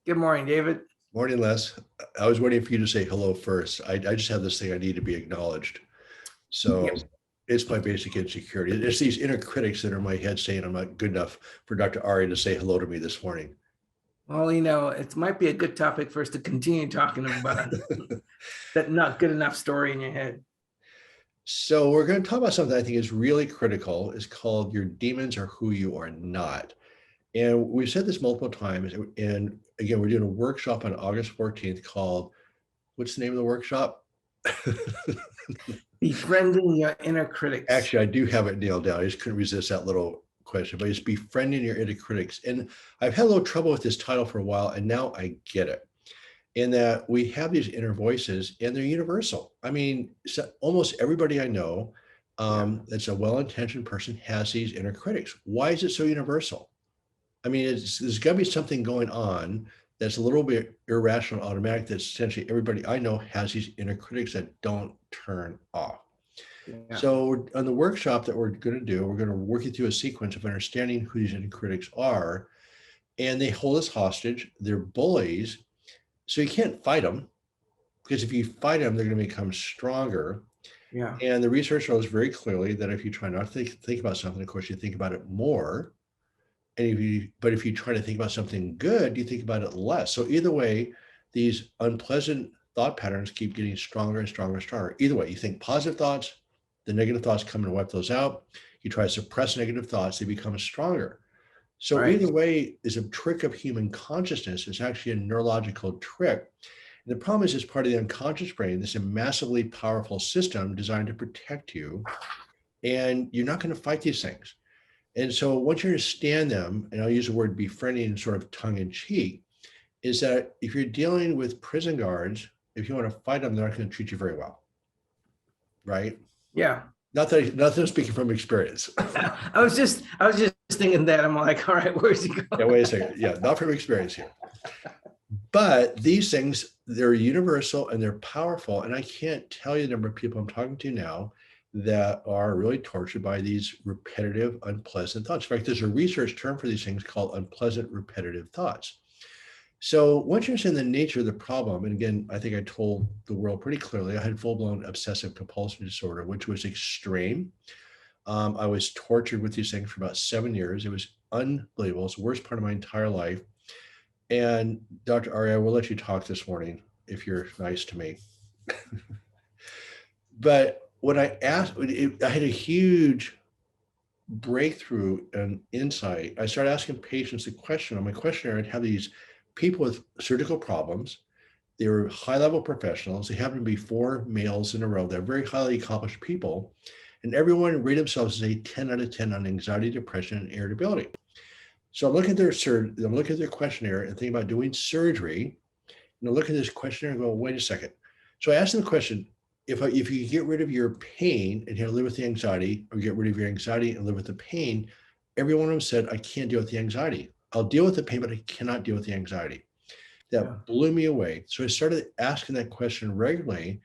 Good morning, David. Morning, Les. I was waiting for you to say hello first. I just have this thing I need to be acknowledged. So Yes. it's my basic insecurity. It's these inner critics that are in my head saying I'm not good enough for Dr. Ari to say hello to me this morning. Well, it might be a good topic for us to continue talking about that not good enough story in your head. So we're going to talk about something I think is really critical. It's called your demons are who you are not. And we've said this multiple times. And again, we're doing a workshop on August 14th called, what's the name of the workshop? Befriending your inner critics. Actually, I do have it nailed down. I just couldn't resist that little question, but it's befriending your inner critics. And I've had a little trouble with this title for a while, and now I get it. In that we have these inner voices and they're universal. I mean, so almost everybody I know that's a well-intentioned person has these inner critics. Why is it so universal? I mean, there's got to be something going on that's a little bit irrational, automatic, that essentially everybody I know has these inner critics that don't turn off. Yeah. So on the workshop that we're going to do, we're going to work you through a sequence of understanding who these inner critics are. And they hold us hostage. They're bullies. So you can't fight them, because if you fight them, they're going to become stronger. Yeah. And the research shows very clearly that if you try not to think about something, of course, you think about it more. And if you try to think about something good, you think about it less. So either way, these unpleasant thought patterns keep getting stronger and stronger and stronger. Either way, you think positive thoughts, the negative thoughts come and wipe those out. You try to suppress negative thoughts, they become stronger. So Right. either way is a trick of human consciousness. It's actually a neurological trick. And the problem is it's part of the unconscious brain. This is a massively powerful system designed to protect you. And you're not going to fight these things. And so once you understand them, and I'll use the word befriending sort of tongue in cheek, is that if you're dealing with prison guards, if you want to fight them, they're not going to treat you very well. Right? Yeah. Not that I'm speaking from experience. I was just thinking that. I'm like, all right, where's he going? Yeah, wait a second. Yeah, not from experience here. But these things, they're universal and they're powerful. And I can't tell you the number of people I'm talking to now that are really tortured by these repetitive, unpleasant thoughts. In fact, there's a research term for these things called unpleasant, repetitive thoughts. So once you understand the nature of the problem, and again, I think I told the world pretty clearly, I had full-blown obsessive compulsive disorder, which was extreme. I was tortured with these things for about 7 years. It was unbelievable. It's the worst part of my entire life. And Dr. Ari, I will let you talk this morning if you're nice to me. But when I asked, I had a huge breakthrough and insight. I started asking patients the question on my questionnaire. I'd have these people with surgical problems. They were high-level professionals. They happened to be 4 males in a row. They're very highly accomplished people. And everyone rated themselves as a 10 out of 10 on anxiety, depression, and irritability. So I'm looking at their questionnaire and thinking about doing surgery. And I look at this questionnaire and go, wait a second. So I asked them the question, if you get rid of your pain and you live with the anxiety, or get rid of your anxiety and live with the pain, every one of them said, I can't deal with the anxiety. I'll deal with the pain, but I cannot deal with the anxiety. That blew me away. So I started asking that question regularly,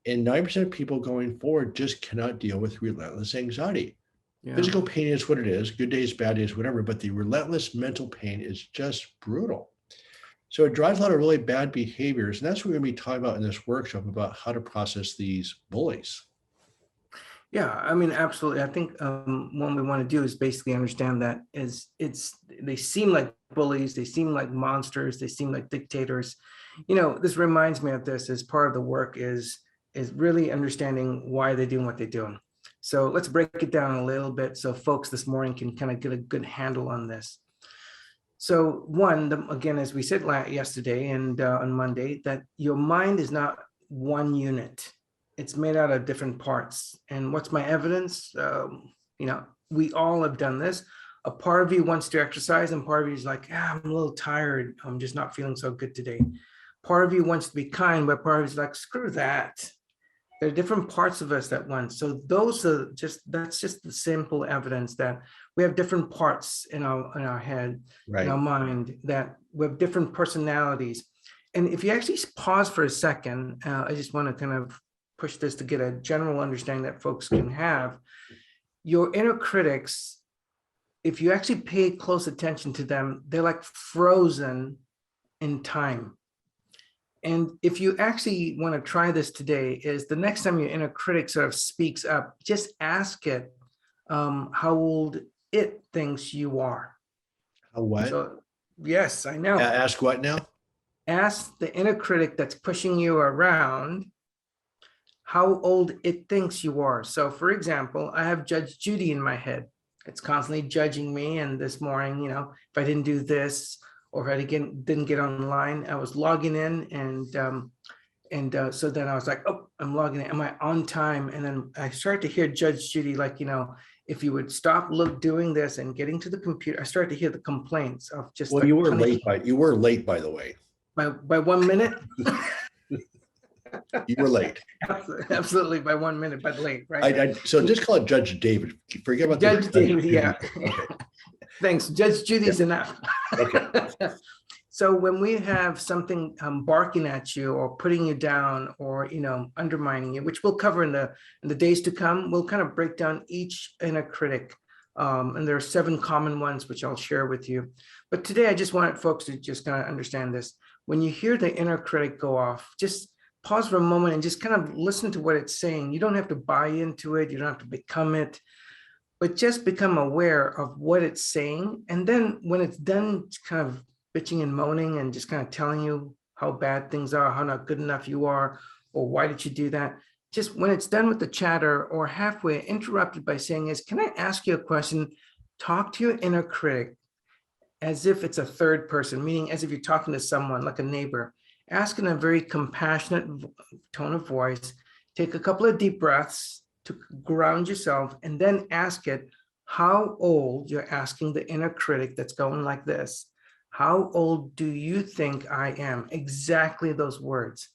and 90% of people going forward just cannot deal with relentless anxiety. Yeah. Physical pain is what it is, good days, bad days, whatever, but the relentless mental pain is just brutal. So it drives a lot of really bad behaviors. And that's what we're going to be talking about in this workshop, about how to process these bullies. Yeah, I mean, absolutely. I think what we want to do is basically understand that they seem like bullies, they seem like monsters, they seem like dictators. This reminds me of this as part of the work is really understanding why they're doing what they're doing. So let's break it down a little bit so folks this morning can kind of get a good handle on this. So one, again, as we said yesterday and on Monday, that your mind is not one unit. It's made out of different parts. And what's my evidence? We all have done this. A part of you wants to exercise and part of you is like, I'm a little tired. I'm just not feeling so good today. Part of you wants to be kind, but part of you is like, screw that. There are different parts of us that want. So that's just the simple evidence that we have different parts in our head, right, in our mind, that we have different personalities. And if you actually pause for a second, I just want to kind of push this to get a general understanding that folks can have. Your inner critics, if you actually pay close attention to them, they're like frozen in time. And if you actually want to try this today, is the next time your inner critic sort of speaks up, just ask it how old it thinks you are. What? So yes, I know. Ask what now? Ask the inner critic that's pushing you around how old it thinks you are. So for example, I have Judge Judy in my head. It's constantly judging me. And this morning, if I didn't do this, or if I didn't get online, I was logging in and so then I was like, oh, I'm logging in. Am I on time? And then I started to hear Judge Judy, like, if you would stop doing this and getting to the computer, I started to hear the complaints of just Well, the you were late, by the way. by 1 minute. You were late. Absolutely, by 1 minute, but late, right? So just call it Judge David. Forget about Judge David, yeah. Okay. Thanks. Judge Judy's enough. Okay. So when we have something barking at you or putting you down or undermining you, which we'll cover in the days to come, we'll kind of break down each inner critic. And there are 7 common ones which I'll share with you. But today I just wanted folks to just kind of understand this. When you hear the inner critic go off, just pause for a moment and just kind of listen to what it's saying. You don't have to buy into it. You don't have to become it, but just become aware of what it's saying. And then when it's done, it's kind of bitching and moaning and just kind of telling you how bad things are, how not good enough you are, or why did you do that? Just when it's done with the chatter or halfway interrupted by saying is, can I ask you a question? Talk to your inner critic as if it's a third person, meaning as if you're talking to someone like a neighbor. Ask in a very compassionate tone of voice. Take a couple of deep breaths to ground yourself and then ask it how old. You're asking the inner critic that's going like this. How old do you think I am? Exactly those words.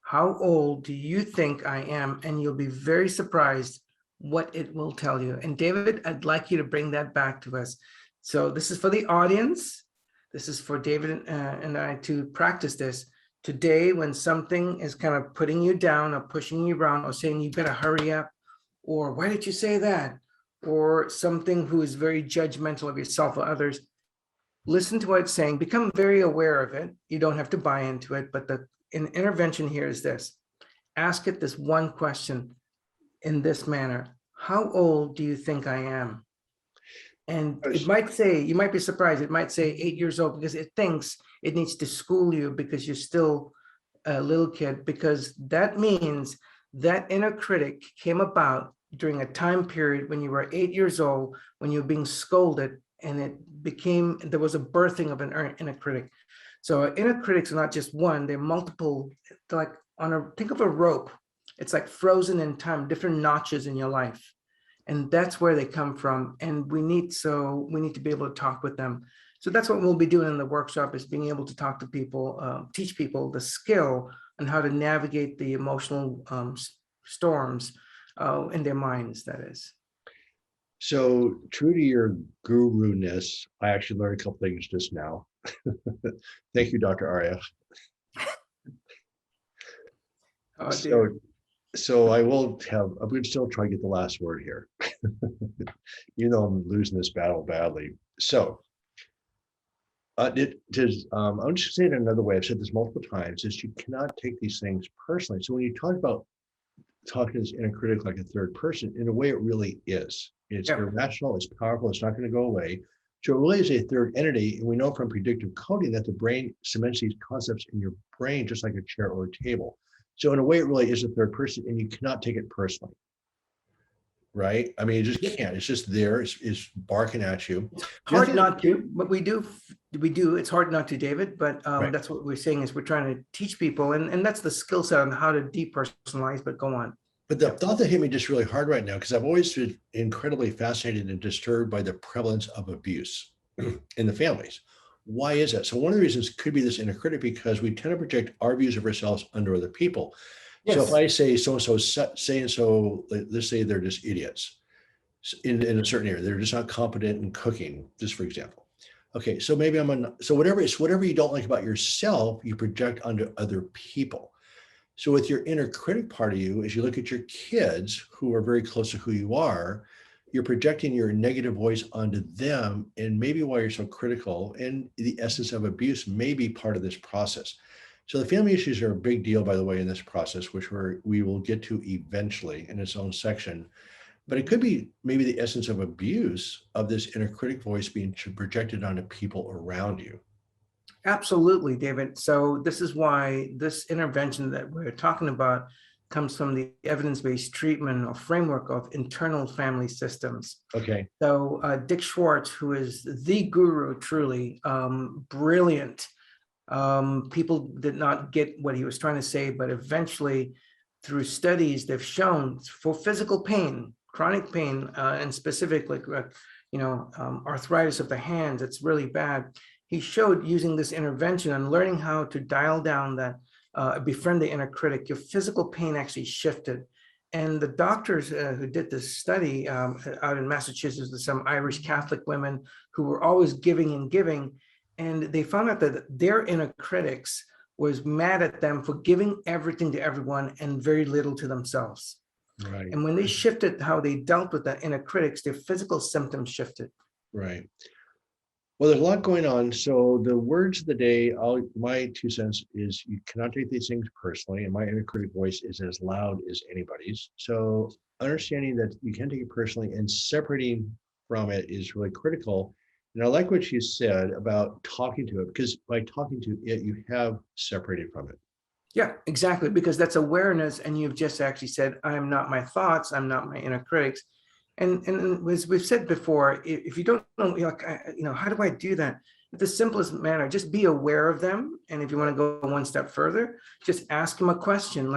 How old do you think I am? And you'll be very surprised what it will tell you. And David, I'd like you to bring that back to us. So this is for the audience. This is for David and I to practice this. Today, when something is kind of putting you down or pushing you around or saying you better hurry up, or why did you say that? Or something who is very judgmental of yourself or others, listen to what it's saying, become very aware of it. You don't have to buy into it, but the intervention here is this. Ask it this one question in this manner. How old do you think I am? And it might say, you might be surprised, it might say 8 years old because it thinks it needs to school you because you're still a little kid, because that means that inner critic came about during a time period when you were 8 years old, when you were being scolded, and there was a birthing of an inner critic. So inner critics are not just one, they're multiple. They're like think of a rope. It's like frozen in time, different notches in your life. And that's where they come from. And we need to be able to talk with them. So that's what we'll be doing in the workshop, is being able to talk to people, teach people the skill on how to navigate the emotional storms in their minds, that is. So true to your guru-ness, I actually learned a couple things just now. Thank you, Dr. Arya. Oh, so I'm going to still try to get the last word here. You know, I'm losing this battle badly. So I'm just saying it another way. I've said this multiple times, is you cannot take these things personally. So when you talk about talking to this inner critic like a third person, in a way it really is. It's irrational, it's powerful, it's not going to go away. So it really is a third entity. And we know from predictive coding that the brain cements these concepts in your brain just like a chair or a table. So in a way, it really is a third person, and you cannot take it personally. Right? I mean, you just can't. It's just there. It's barking at you. It's hard not to, but we do. It's hard not to, David. But Right. That's what we're saying, is we're trying to teach people, and that's the skill set on how to depersonalize. But go on. But the thought that hit me just really hard right now, because I've always been incredibly fascinated and disturbed by the prevalence of abuse in the families. Why is that? So one of the reasons could be this inner critic, because we tend to project our views of ourselves under other people. Yes. So if I say so-and-so, so let's say they're just idiots in a certain area, they're just not competent in cooking, just for example. Okay, so maybe whatever you don't like about yourself, you project onto other people. So with your inner critic part of you, as you look at your kids who are very close to who you are, you're projecting your negative voice onto them, and maybe why you're so critical, and the essence of abuse may be part of this process. So the family issues are a big deal, by the way, in this process, which we will get to eventually in its own section. But it could be maybe the essence of abuse of this inner critic voice being projected onto people around you. Absolutely, David. So this is why this intervention that we're talking about comes from the evidence-based treatment or framework of internal family systems. Okay. So Dick Schwartz, who is the guru, truly brilliant. People did not get what he was trying to say, but eventually through studies, they've shown for physical pain, chronic pain, and specifically, arthritis of the hands, it's really bad. He showed using this intervention and learning how to dial down that, befriend the inner critic, your physical pain actually shifted. And the doctors who did this study out in Massachusetts with some Irish Catholic women who were always giving and giving, and they found out that their inner critics was mad at them for giving everything to everyone and very little to themselves. Right. And when they shifted how they dealt with that inner critics, their physical symptoms shifted. Right. Well, there's a lot going on. So the words of the day, my 2 cents is you cannot take these things personally. And my inner critic voice is as loud as anybody's. So understanding that you can't take it personally and separating from it is really critical. And I like what you said about talking to it, because by talking to it, you have separated from it. Yeah, exactly. Because that's awareness. And you've just actually said, I'm not my thoughts. I'm not my inner critics. And as we've said before, if you don't know, how do I do that? The simplest manner, just be aware of them. And if you want to go one step further, just ask them a question.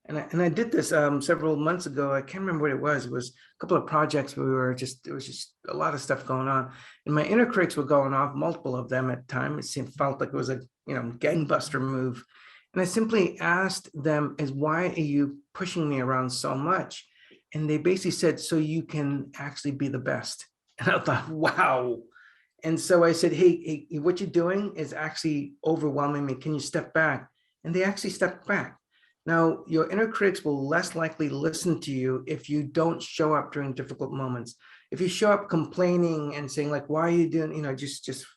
And I did this several months ago. I can't remember what it was. It was a couple of projects where there was just a lot of stuff going on. And my inner critics were going off, multiple of them at times. It felt like it was a, gangbuster move. And I simply asked them, why are you pushing me around so much? And they basically said, so you can actually be the best. And I thought, wow. And so I said, hey, what you're doing is actually overwhelming me. Can you step back? And they actually stepped back. Now, your inner critics will less likely listen to you if you don't show up during difficult moments. If you show up complaining and saying, like, why are you doing, just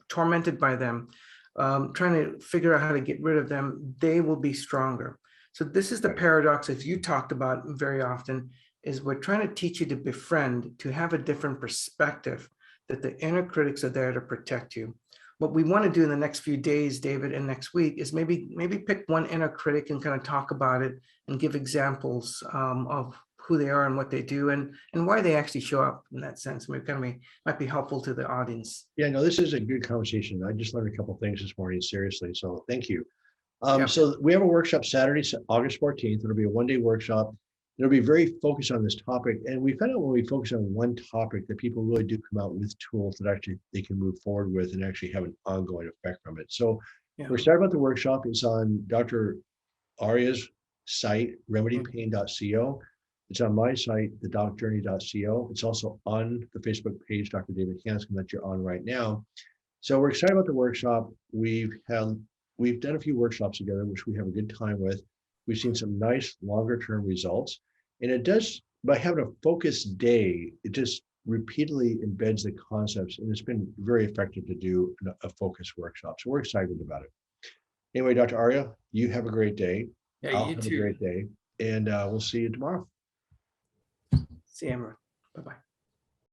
tormented by them, trying to figure out how to get rid of them, they will be stronger. So this is the paradox, as you talked about very often, is we're trying to teach you to befriend, to have a different perspective, that the inner critics are there to protect you. What we want to do in the next few days, David, and next week is maybe pick one inner critic and kind of talk about it and give examples of who they are and what they do and why they actually show up in that sense. Might be helpful to the audience. Yeah, no, this is a good conversation. I just learned a couple of things this morning, seriously. So thank you. Yeah. So we have a workshop Saturday, August 14th. It'll be a one-day workshop. It'll be very focused on this topic. And we found out when we focus on one topic that people really do come out with tools that actually they can move forward with and actually have an ongoing effect from it. So we're excited about the workshop. It's on Dr. Arya's site, remedypain.co. It's on my site, thedocjourney.co. It's also on the Facebook page, Dr. David Hanscom, that you're on right now. So we're excited about the workshop. We've done a few workshops together, which we have a good time with. We've seen some nice longer term results. And it does, by having a focused day, it just repeatedly embeds the concepts. And it's been very effective to do a focused workshop. So we're excited about it. Anyway, Dr. Arya, you have a great day. Yeah, I'll you have too. a great day. And we'll see you tomorrow. See you, Emma. Bye-bye.